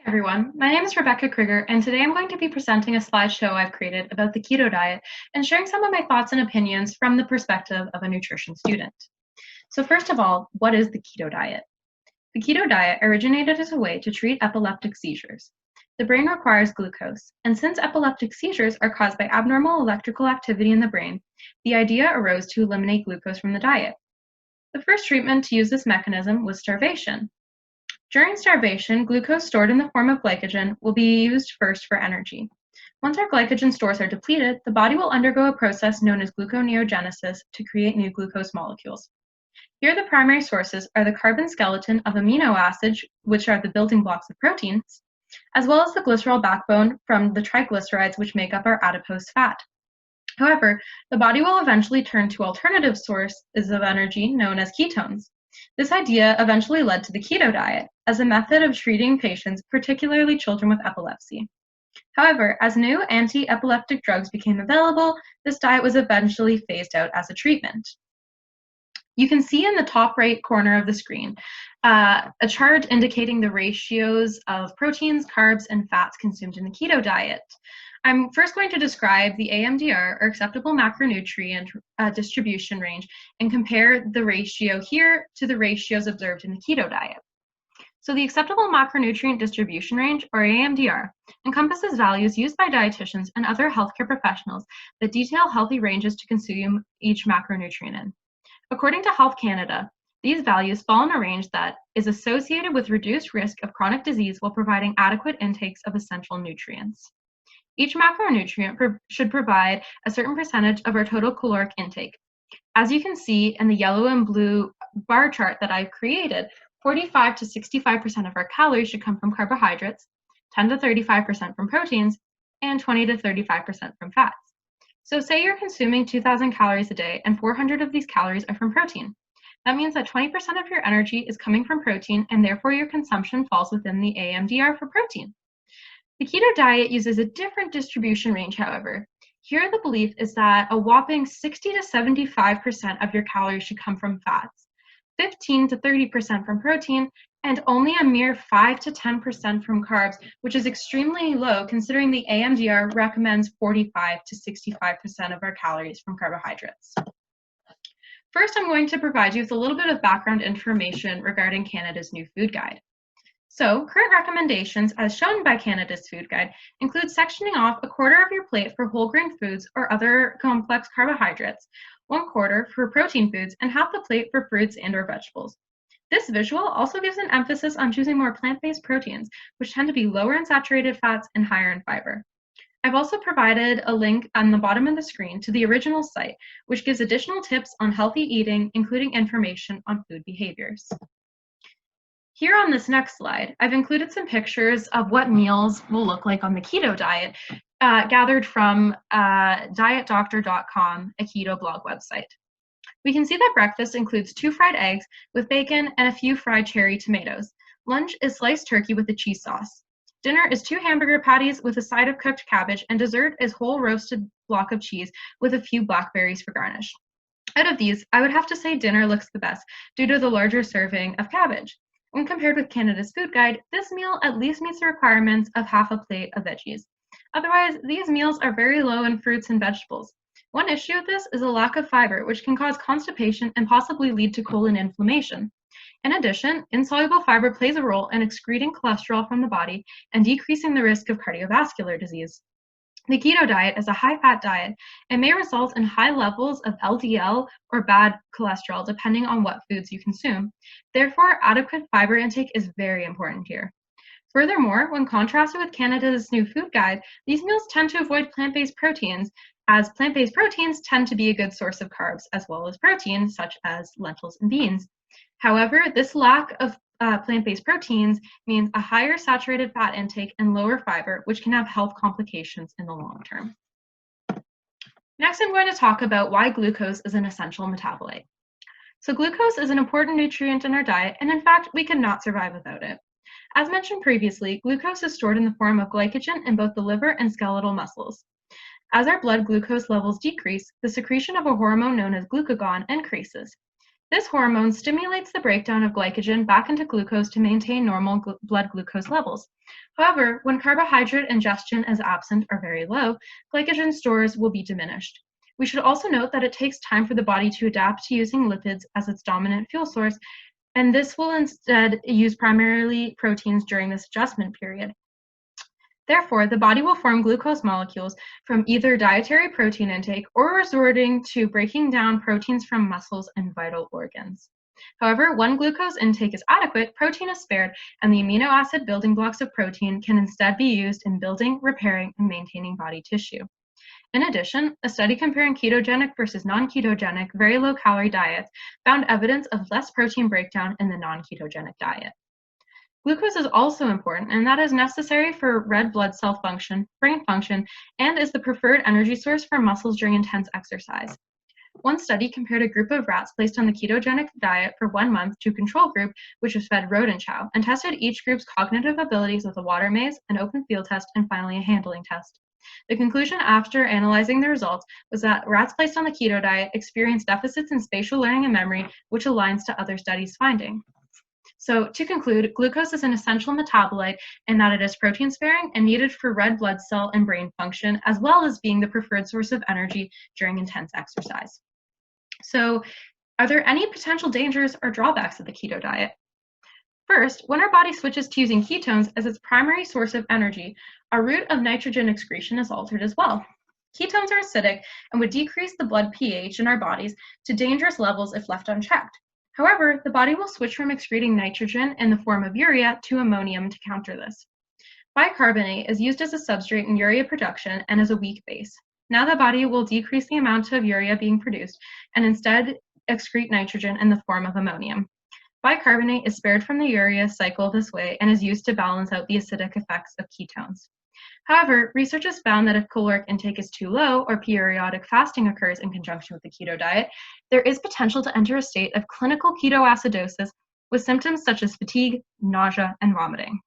Everyone, my name is Rebecca Krieger, and today I'm going to be presenting a slideshow I've created about the keto diet and sharing some of my thoughts and opinions from the perspective of a nutrition student. So first of all, what is the keto diet? The keto diet originated as a way to treat epileptic seizures. The brain requires glucose, and since epileptic seizures are caused by abnormal electrical activity in the brain, the idea arose to eliminate glucose from the diet. The first treatment to use this mechanism was starvation. During starvation, glucose stored in the form of glycogen will be used first for energy. Once our glycogen stores are depleted, the body will undergo a process known as gluconeogenesis to create new glucose molecules. Here, the primary sources are the carbon skeleton of amino acids, which are the building blocks of proteins, as well as the glycerol backbone from the triglycerides, which make up our adipose fat. However, the body will eventually turn to alternative sources of energy known as ketones. This idea eventually led to the keto diet as a method of treating patients, particularly children with epilepsy. However, as new anti-epileptic drugs became available, this diet was eventually phased out as a treatment. You can see in the top right corner of the screen a chart indicating the ratios of proteins, carbs, and fats consumed in the keto diet. I'm first going to describe the AMDR, or acceptable macronutrient distribution range, and compare the ratio here to the ratios observed in the keto diet. So the acceptable macronutrient distribution range, or AMDR, encompasses values used by dietitians and other healthcare professionals that detail healthy ranges to consume each macronutrient in. According to Health Canada, these values fall in a range that is associated with reduced risk of chronic disease while providing adequate intakes of essential nutrients. Each macronutrient should provide a certain percentage of our total caloric intake. As you can see in the yellow and blue bar chart that I've created, 45 to 65% of our calories should come from carbohydrates, 10 to 35% from proteins, and 20 to 35% from fats. So say you're consuming 2,000 calories a day and 400 of these calories are from protein. That means that 20% of your energy is coming from protein, and therefore your consumption falls within the AMDR for protein. The keto diet uses a different distribution range, however. Here, the belief is that a whopping 60 to 75% of your calories should come from fats, 15 to 30% from protein, and only a mere 5 to 10% from carbs, which is extremely low considering the AMDR recommends 45 to 65% of our calories from carbohydrates. First, I'm going to provide you with a little bit of background information regarding Canada's new food guide. So, current recommendations, as shown by Canada's Food Guide, include sectioning off a quarter of your plate for whole grain foods or other complex carbohydrates, 1/4 for protein foods, and half the plate for fruits and/or vegetables. This visual also gives an emphasis on choosing more plant-based proteins, which tend to be lower in saturated fats and higher in fiber. I've also provided a link on the bottom of the screen to the original site, which gives additional tips on healthy eating, including information on food behaviors. Here on this next slide, I've included some pictures of what meals will look like on the keto diet, gathered from dietdoctor.com, a keto blog website. We can see that breakfast includes 2 fried eggs with bacon and a few fried cherry tomatoes. Lunch is sliced turkey with a cheese sauce. Dinner is 2 hamburger patties with a side of cooked cabbage, and dessert is whole roasted block of cheese with a few blackberries for garnish. Out of these, I would have to say dinner looks the best due to the larger serving of cabbage. When compared with Canada's Food Guide, this meal at least meets the requirements of half a plate of veggies. Otherwise, these meals are very low in fruits and vegetables. One issue with this is a lack of fiber, which can cause constipation and possibly lead to colon inflammation. In addition, insoluble fiber plays a role in excreting cholesterol from the body and decreasing the risk of cardiovascular disease. The keto diet is a high-fat diet and may result in high levels of LDL or bad cholesterol depending on what foods you consume. Therefore, adequate fiber intake is very important here. Furthermore, when contrasted with Canada's new food guide, these meals tend to avoid plant-based proteins, as plant-based proteins tend to be a good source of carbs as well as protein, such as lentils and beans. However, this lack of plant-based proteins means a higher saturated fat intake and lower fiber, which can have health complications in the long term. Next, I'm going to talk about why glucose is an essential metabolite. So glucose is an important nutrient in our diet, and in fact, we could not survive without it. As mentioned previously, glucose is stored in the form of glycogen in both the liver and skeletal muscles. As our blood glucose levels decrease, the secretion of a hormone known as glucagon increases. This hormone stimulates the breakdown of glycogen back into glucose to maintain normal blood glucose levels. However, when carbohydrate ingestion is absent or very low, glycogen stores will be diminished. We should also note that it takes time for the body to adapt to using lipids as its dominant fuel source, and this will instead use primarily proteins during this adjustment period. Therefore, the body will form glucose molecules from either dietary protein intake or resorting to breaking down proteins from muscles and vital organs. However, when glucose intake is adequate, protein is spared, and the amino acid building blocks of protein can instead be used in building, repairing, and maintaining body tissue. In addition, a study comparing ketogenic versus non-ketogenic, very low-calorie diets found evidence of less protein breakdown in the non-ketogenic diet. Glucose is also important, and that is necessary for red blood cell function, brain function, and is the preferred energy source for muscles during intense exercise. One study compared a group of rats placed on the ketogenic diet for 1 month to a control group, which was fed rodent chow, and tested each group's cognitive abilities with a water maze, an open field test, and finally a handling test. The conclusion after analyzing the results was that rats placed on the keto diet experienced deficits in spatial learning and memory, which aligns to other studies' finding. So to conclude, glucose is an essential metabolite in that it is protein sparing and needed for red blood cell and brain function, as well as being the preferred source of energy during intense exercise. So are there any potential dangers or drawbacks of the keto diet? First, when our body switches to using ketones as its primary source of energy, our route of nitrogen excretion is altered as well. Ketones are acidic and would decrease the blood pH in our bodies to dangerous levels if left unchecked. However, the body will switch from excreting nitrogen in the form of urea to ammonium to counter this. Bicarbonate is used as a substrate in urea production and as a weak base. Now the body will decrease the amount of urea being produced and instead excrete nitrogen in the form of ammonium. Bicarbonate is spared from the urea cycle this way and is used to balance out the acidic effects of ketones. However, research has found that if caloric intake is too low or periodic fasting occurs in conjunction with the keto diet, there is potential to enter a state of clinical ketoacidosis with symptoms such as fatigue, nausea, and vomiting.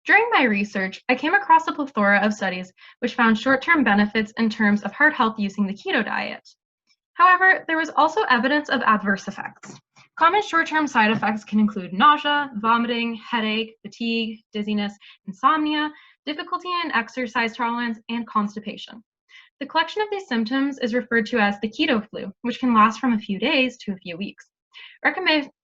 During my research, I came across a plethora of studies which found short-term benefits in terms of heart health using the keto diet. However, there was also evidence of adverse effects. Common short-term side effects can include nausea, vomiting, headache, fatigue, dizziness, insomnia, difficulty in exercise tolerance, and constipation. The collection of these symptoms is referred to as the keto flu, which can last from a few days to a few weeks.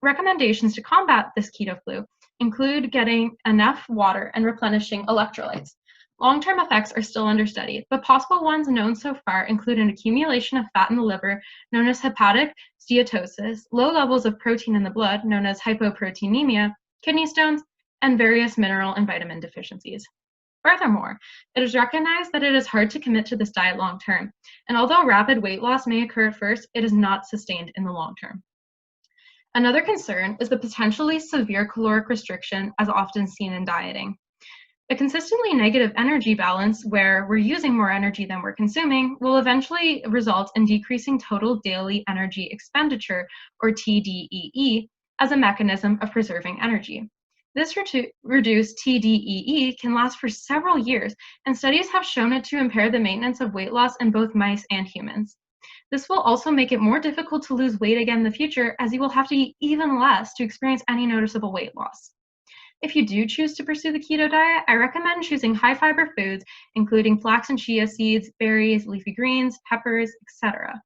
Recommendations to combat this keto flu include getting enough water and replenishing electrolytes. Long-term effects are still under study, but possible ones known so far include an accumulation of fat in the liver, known as hepatic steatosis, low levels of protein in the blood, known as hypoproteinemia, kidney stones, and various mineral and vitamin deficiencies. Furthermore, it is recognized that it is hard to commit to this diet long-term, and although rapid weight loss may occur at first, it is not sustained in the long term. Another concern is the potentially severe caloric restriction as often seen in dieting. A consistently negative energy balance, where we're using more energy than we're consuming, will eventually result in decreasing total daily energy expenditure, or TDEE, as a mechanism of preserving energy. This reduced TDEE can last for several years, and studies have shown it to impair the maintenance of weight loss in both mice and humans. This will also make it more difficult to lose weight again in the future, as you will have to eat even less to experience any noticeable weight loss. If you do choose to pursue the keto diet, I recommend choosing high-fiber foods, including flax and chia seeds, berries, leafy greens, peppers, etc.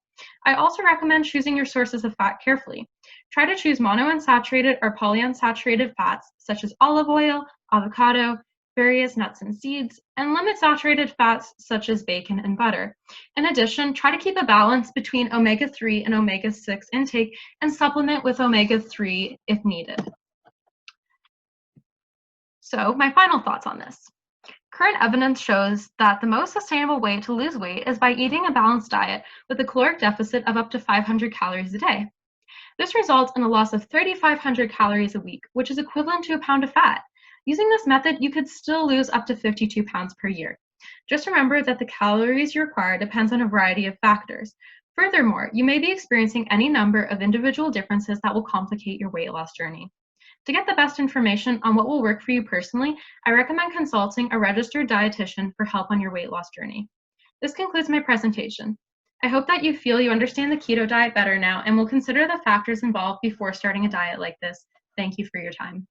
I also recommend choosing your sources of fat carefully. Try to choose monounsaturated or polyunsaturated fats, such as olive oil, avocado, various nuts and seeds, and limit saturated fats, such as bacon and butter. In addition, try to keep a balance between omega-3 and omega-6 intake and supplement with omega-3 if needed. So, my final thoughts on this. Current evidence shows that the most sustainable way to lose weight is by eating a balanced diet with a caloric deficit of up to 500 calories a day. This results in a loss of 3,500 calories a week, which is equivalent to a pound of fat. Using this method, you could still lose up to 52 pounds per year. Just remember that the calories you require depends on a variety of factors. Furthermore, you may be experiencing any number of individual differences that will complicate your weight loss journey. To get the best information on what will work for you personally, I recommend consulting a registered dietitian for help on your weight loss journey. This concludes my presentation. I hope that you feel you understand the keto diet better now and will consider the factors involved before starting a diet like this. Thank you for your time.